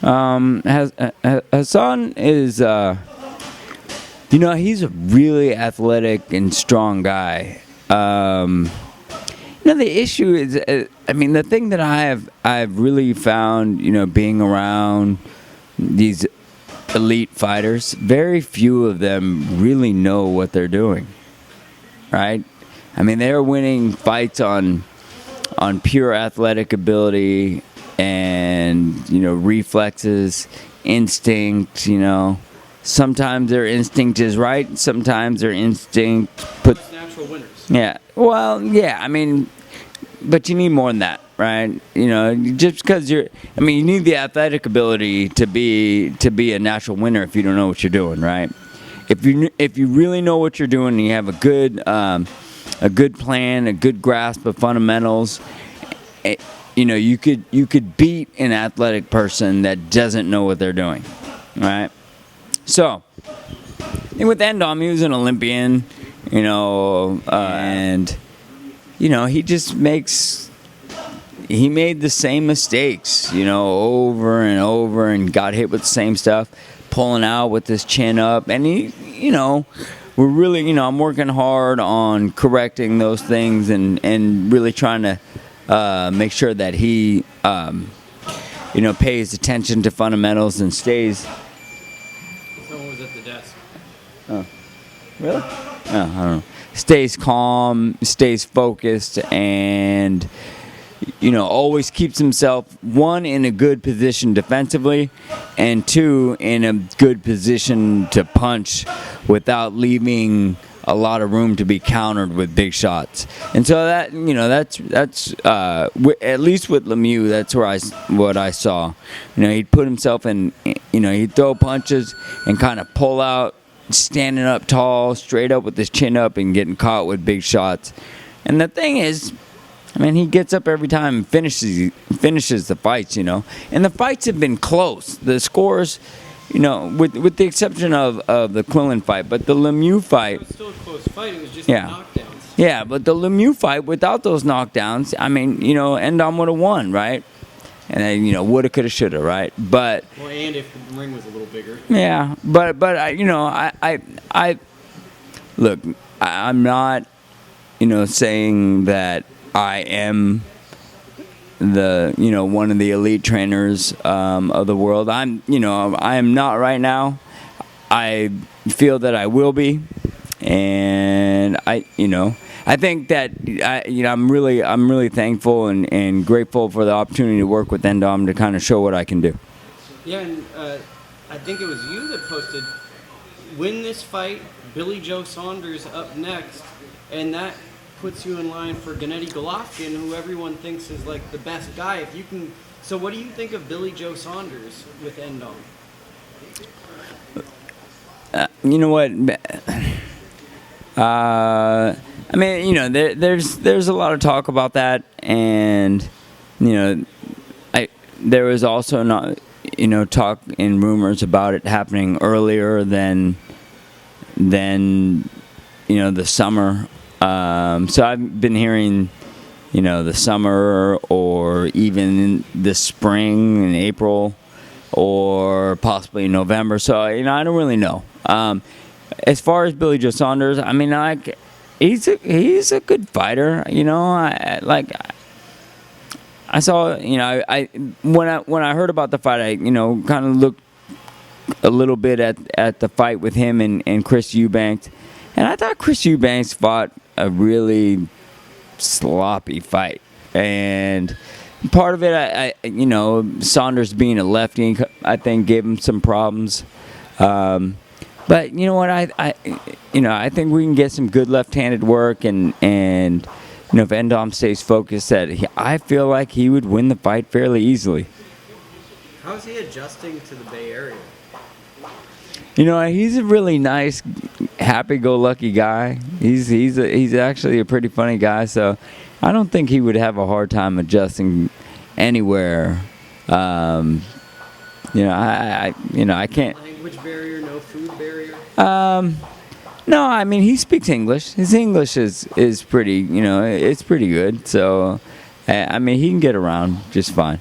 Hassan is, he's a really athletic and strong guy. The issue is, the thing that I've really found, being around these elite fighters, very few of them really know what they're doing, right? They're winning fights on pure athletic ability and, reflexes, instinct, Sometimes their instinct is right, sometimes their instinct puts... natural winners. Yeah, well, yeah, but you need more than that, right? Just because you need the athletic ability to be a natural winner if you don't know what you're doing, right? If you really know what you're doing and you have a good plan, a good grasp of fundamentals, you could beat an athletic person that doesn't know what they're doing, right? So, and with N'Dam, he was an Olympian, and he made the same mistakes, over and over, and got hit with the same stuff, pulling out with his chin up, and we're really, I'm working hard on correcting those things and really trying to make sure that he, pays attention to fundamentals and stays. Someone was at the desk. Oh, really? Oh, I don't know. Stays calm, stays focused, and always keeps himself, one, in a good position defensively, and two, in a good position to punch without leaving a lot of room to be countered with big shots. And so that, that's at least with Lemieux, that's what I saw. He'd put himself in, he'd throw punches and kind of pull out, standing up tall, straight up with his chin up and getting caught with big shots. And the thing is, he gets up every time and finishes the fights, And the fights have been close. The scores, with the exception of the Quillen fight, but the Lemieux fight... It was still a close fight. It was just knockdowns. Yeah, but the Lemieux fight, without those knockdowns, N'Dam would have won, right? And then, woulda, coulda, shoulda, right? But... Well, and if the ring was a little bigger. Yeah, but I look, I'm not, saying that I am the, one of the elite trainers of the world. I am not right now. I feel that I will be, and I think that I'm really thankful and grateful for the opportunity to work with N'Dam to kind of show what I can do. Yeah, and I think it was you that posted, win this fight, Billy Joe Saunders up next, and that puts you in line for Gennady Golovkin, who everyone thinks is like the best guy. If you can, so what do you think of Billy Joe Saunders with N'Dam? You know what? There's a lot of talk about that, and there was also not, talk and rumors about it happening earlier than the summer. So I've been hearing, the summer or even the spring in April or possibly November. So, I don't really know. As far as Billy Joe Saunders, he's a good fighter. I saw, when I heard about the fight, I, kind of looked a little bit at the fight with him and Chris Eubanks, and I thought Chris Eubanks fought a really sloppy fight, and part of it, Saunders being a lefty, I think gave him some problems. But you know what, I think we can get some good left-handed work, and if N'Dam stays focused, I feel like he would win the fight fairly easily. How is he adjusting to the Bay Area? He's a really nice, happy-go-lucky guy. He's actually a pretty funny guy, so I don't think he would have a hard time adjusting anywhere. I can't. Language barrier, no food barrier. No, he speaks English. His English is pretty, it's pretty good. So, he can get around just fine.